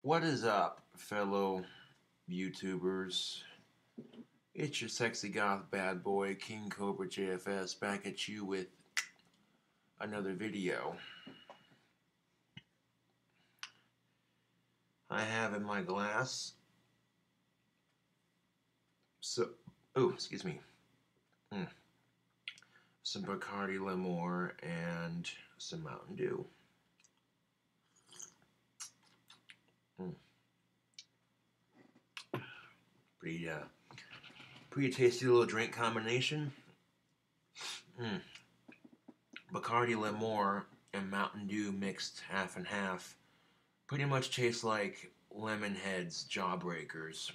What is up, fellow YouTubers? It's your sexy goth bad boy, King Cobra JFS, back at you with another video. I have in my glass excuse me, some Bacardi Limor and some Mountain Dew. Pretty tasty little drink combination. Bacardi Limor and Mountain Dew mixed half and half. Pretty much tastes like Lemonhead's Jawbreakers.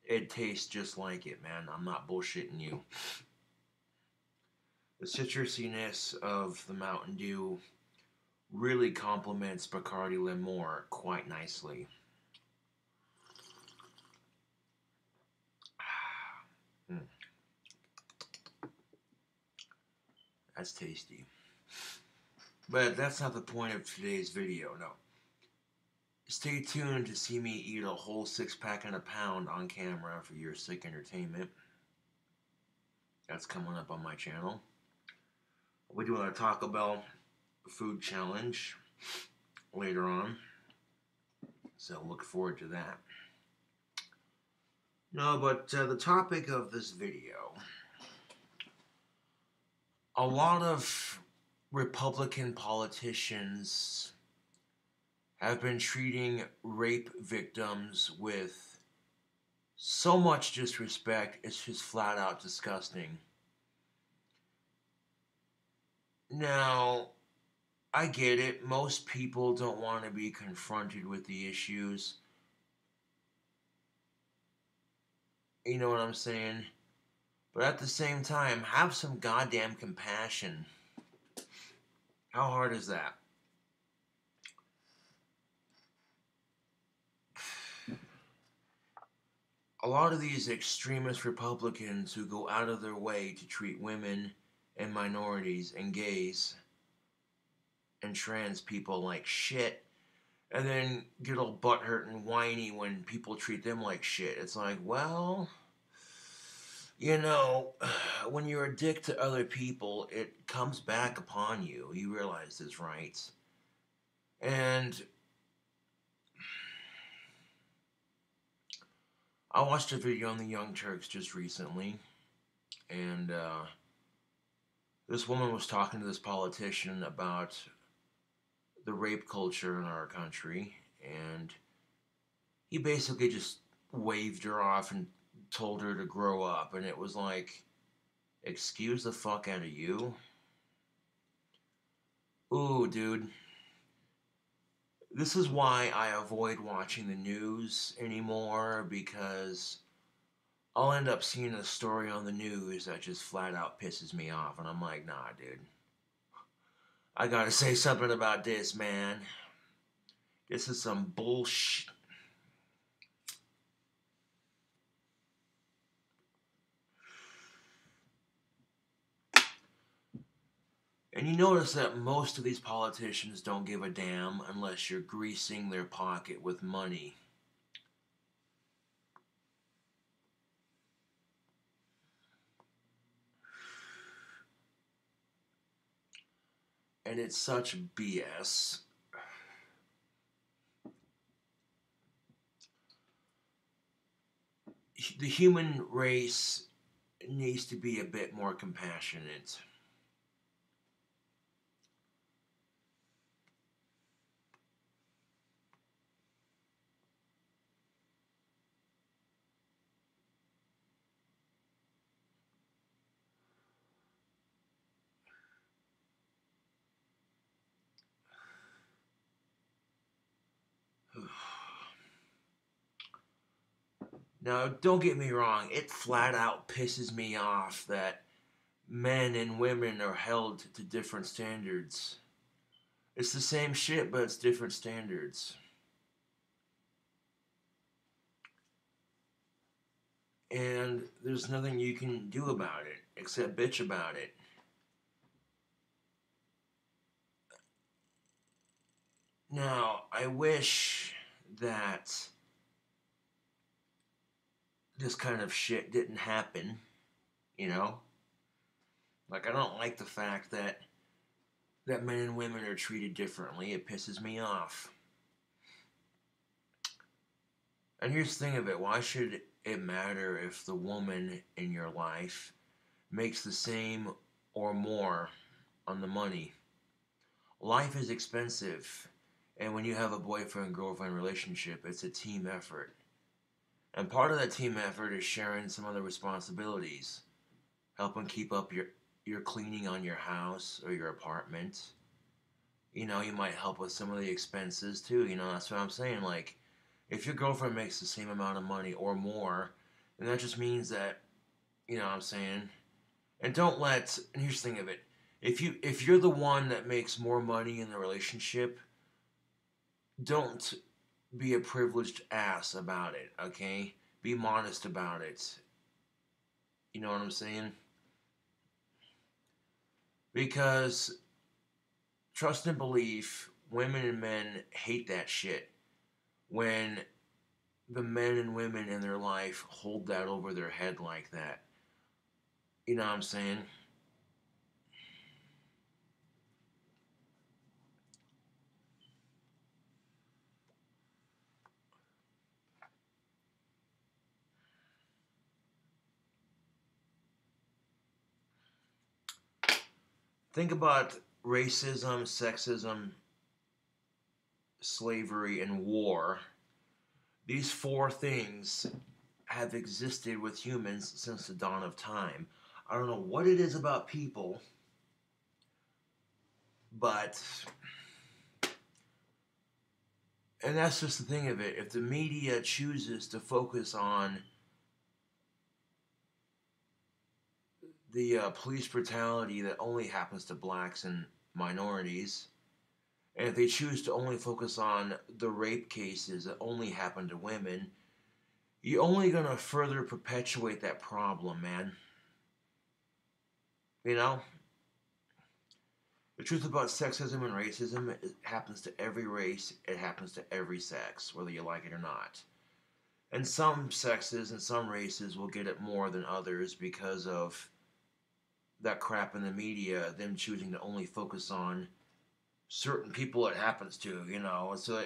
It tastes just like it, man. I'm not bullshitting you. The citrusiness of the Mountain Dew really complements Bacardi Limor quite nicely. That's tasty. But that's not the point of today's video, no. Stay tuned to see me eat a whole 6-pack and a pound on camera for your sick entertainment. That's coming up on my channel. We're doing a Taco Bell food challenge later on, so look forward to that. No, but the topic of this video, a lot of Republican politicians have been treating rape victims with so much disrespect, it's just flat out disgusting. Now, I get it. Most people don't want to be confronted with the issues. You know what I'm saying? But at the same time, have some goddamn compassion. How hard is that? A lot of these extremist Republicans who go out of their way to treat women and minorities and gays and trans people like shit, and then get all butthurt and whiny when people treat them like shit. It's like, well, you know, when you're a dick to other people, it comes back upon you. You realize this, right? And I watched a video on the Young Turks just recently, and this woman was talking to this politician about the rape culture in our country, and he basically just waved her off and told her to grow up, and it was like, excuse the fuck out of you? Ooh, dude. This is why I avoid watching the news anymore, because I'll end up seeing a story on the news that just flat out pisses me off, and I'm like, nah, dude. I gotta say something about this, man. This is some bullshit. And you notice that most of these politicians don't give a damn unless you're greasing their pocket with money. And it's such BS. The human race needs to be a bit more compassionate. Now, don't get me wrong, it flat out pisses me off that men and women are held to different standards. It's the same shit, but it's different standards. And there's nothing you can do about it except bitch about it. Now, I wish that this kind of shit didn't happen, you know? Like, I don't like the fact that men and women are treated differently. It pisses me off. And here's the thing of it. Why should it matter if the woman in your life makes the same or more on the money? Life is expensive. And when you have a boyfriend-girlfriend relationship, it's a team effort. And part of that team effort is sharing some of the responsibilities. Helping keep up your cleaning on your house or your apartment. You know, you might help with some of the expenses too. You know, that's what I'm saying. Like, if your girlfriend makes the same amount of money or more, then that just means that, you know what I'm saying? And and here's the thing of it. If you're the one that makes more money in the relationship, don't be a privileged ass about it, okay? Be modest about it. You know what I'm saying? Because trust and belief, women and men hate that shit when the men and women in their life hold that over their head like that. You know what I'm saying? Think about racism, sexism, slavery, and war. These four things have existed with humans since the dawn of time. I don't know what it is about people, but. And that's just the thing of it. If the media chooses to focus on the police brutality that only happens to blacks and minorities, and if they choose to only focus on the rape cases that only happen to women, you're only going to further perpetuate that problem, man. You know? The truth about sexism and racism, it happens to every race, it happens to every sex, whether you like it or not. And some sexes and some races will get it more than others because of that crap in the media, them choosing to only focus on certain people it happens to, you know. So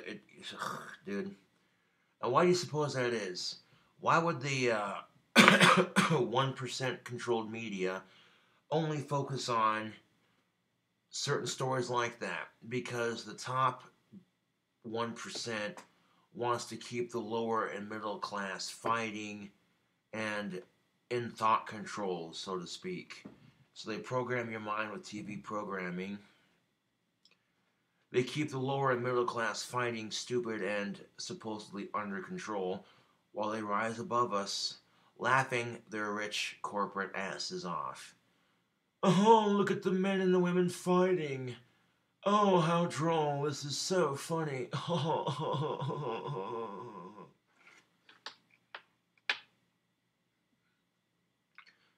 dude. And why do you suppose that is? Why would the 1% controlled media only focus on certain stories like that? Because the top 1% wants to keep the lower and middle class fighting and in thought control, so to speak. So they program your mind with TV programming. They keep the lower and middle class fighting stupid and supposedly under control while they rise above us, laughing their rich corporate asses off. Oh, look at the men and the women fighting. Oh, how droll. This is so funny.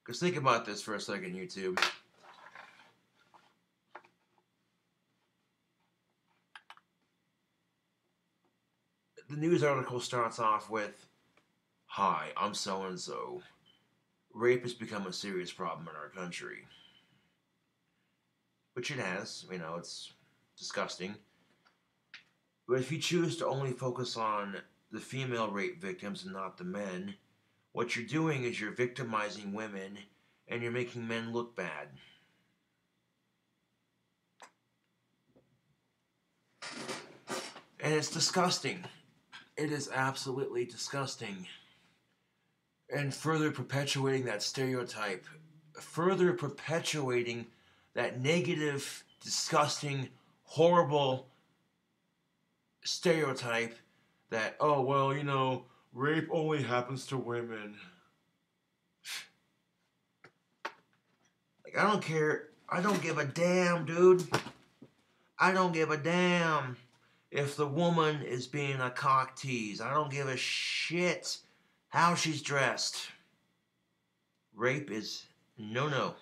Because think about this for a second, YouTube. The news article starts off with, "Hi, I'm so and so. Rape has become a serious problem in our country." Which it has, you know, it's disgusting. But if you choose to only focus on the female rape victims and not the men, what you're doing is you're victimizing women and you're making men look bad. And it's disgusting. It is absolutely disgusting. And further perpetuating that stereotype, further perpetuating that negative, disgusting, horrible stereotype that, oh, well, you know, rape only happens to women. Like, I don't care. I don't give a damn, dude. I don't give a damn if the woman is being a cock tease. I don't give a shit how she's dressed. Rape is no, no.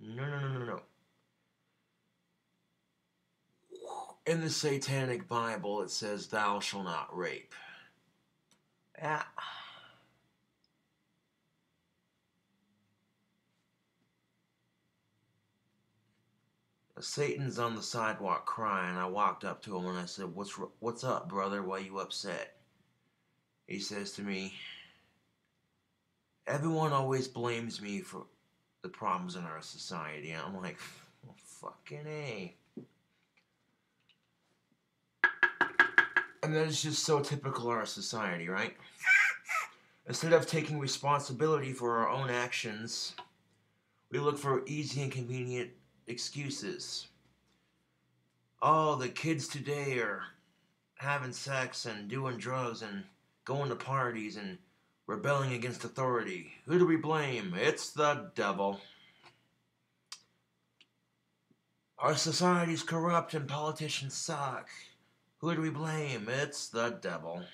No, no, no, no, no. In the Satanic Bible, it says, "Thou shalt not rape." Yeah. Satan's on the sidewalk crying. I walked up to him and I said, "What's up, brother? Why you upset?" He says to me, "Everyone always blames me for the problems in our society." And I'm like, well, fucking A. And that is just so typical of our society, right? Instead of taking responsibility for our own actions, we look for easy and convenient excuses. Oh, the kids today are having sex and doing drugs and going to parties and rebelling against authority. Who do we blame? It's the devil. Our society's corrupt and politicians suck. Who do we blame? It's the devil.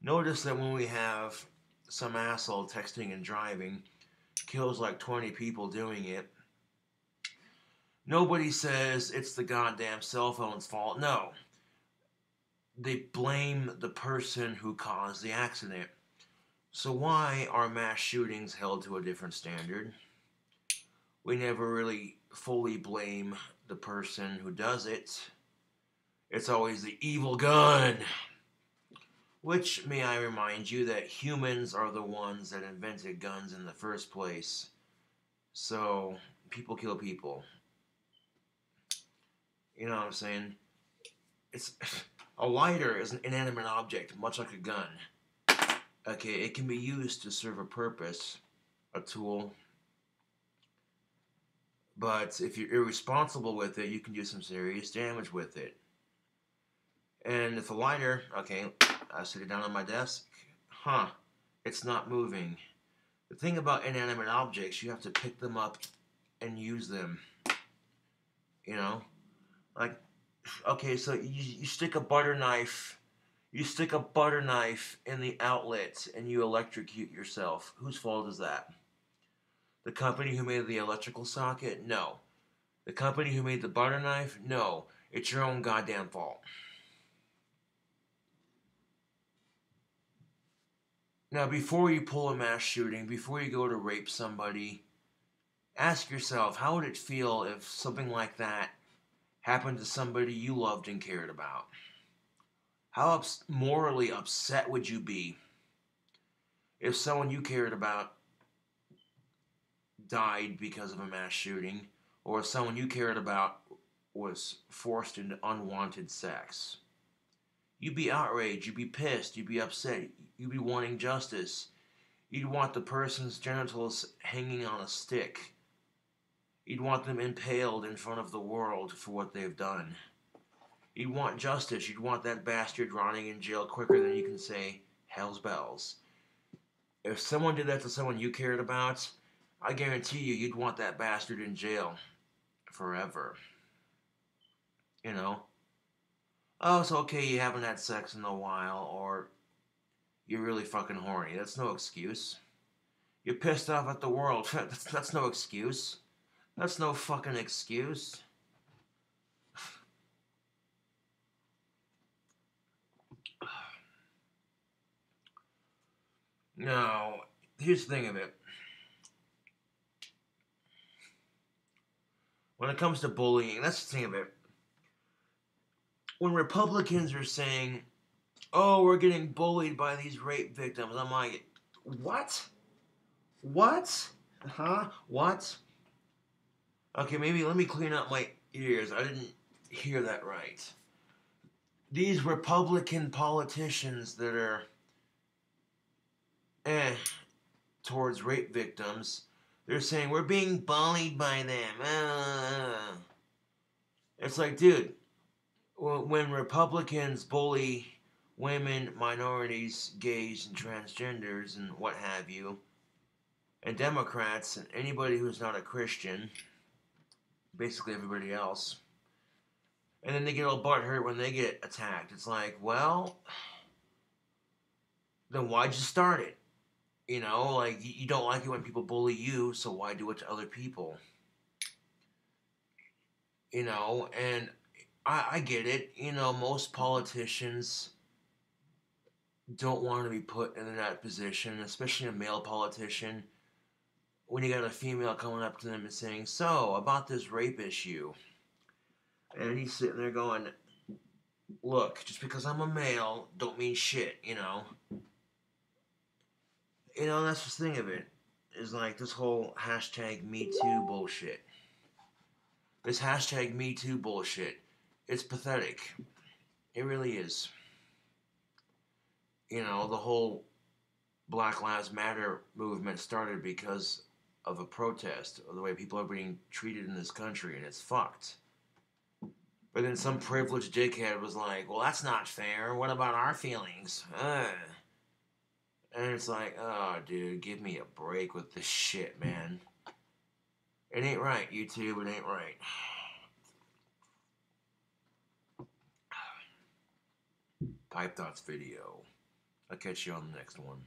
Notice that when we have some asshole texting and driving, kills like 20 people doing it, nobody says it's the goddamn cell phone's fault. No. They blame the person who caused the accident. So why are mass shootings held to a different standard? We never really fully blame the person who does it. It's always the evil gun. Which, may I remind you, that humans are the ones that invented guns in the first place. So, people kill people. You know what I'm saying? It's a lighter is an inanimate object, much like a gun. Okay, it can be used to serve a purpose, a tool. But if you're irresponsible with it, you can do some serious damage with it. And if a lighter, okay, I sit it down on my desk, it's not moving. The thing about inanimate objects, you have to pick them up and use them. You know? Like, okay, so you stick a butter knife in the outlet and you electrocute yourself. Whose fault is that? The company who made the electrical socket? No. The company who made the butter knife? No. It's your own goddamn fault. Now, before you pull a mass shooting, before you go to rape somebody, ask yourself, how would it feel if something like that happened to somebody you loved and cared about? How morally upset would you be if someone you cared about died because of a mass shooting, or if someone you cared about was forced into unwanted sex? You'd be outraged, you'd be pissed, you'd be upset, you'd be wanting justice. You'd want the person's genitals hanging on a stick. You'd want them impaled in front of the world for what they've done. You'd want justice. You'd want that bastard rotting in jail quicker than you can say, hell's bells. If someone did that to someone you cared about, I guarantee you'd want that bastard in jail forever. You know? Oh, it's okay you haven't had sex in a while, or you're really fucking horny. That's no excuse. You're pissed off at the world. That's no excuse. That's no fucking excuse. No, here's the thing of it. When it comes to bullying, that's the thing of it. When Republicans are saying, oh, we're getting bullied by these rape victims, I'm like, what? What? Huh? What? Okay, maybe let me clean up my ears. I didn't hear that right. These Republican politicians that are towards rape victims, they're saying we're being bullied by them. It's like, dude, when Republicans bully women, minorities, gays, and transgenders, and what have you, and Democrats, and anybody who's not a Christian, basically everybody else, and then they get all butthurt when they get attacked. It's like, well, then why'd you start it? You know, like, you don't like it when people bully you, so why do it to other people? You know, and I get it. You know, most politicians don't want to be put in that position, especially a male politician, when you got a female coming up to them and saying, "So, about this rape issue." And he's sitting there going, "Look, just because I'm a male don't mean shit, you know." You know, that's the thing of it. Is like this whole hashtag Me Too bullshit. This hashtag Me Too bullshit. It's pathetic. It really is. You know, the whole Black Lives Matter movement started because of a protest of the way people are being treated in this country, and it's fucked. But then some privileged dickhead was like, "Well, that's not fair. What about our feelings?" And it's like, oh, dude, give me a break with this shit, man. It ain't right, YouTube. It ain't right. Pipe Thoughts video. I'll catch you on the next one.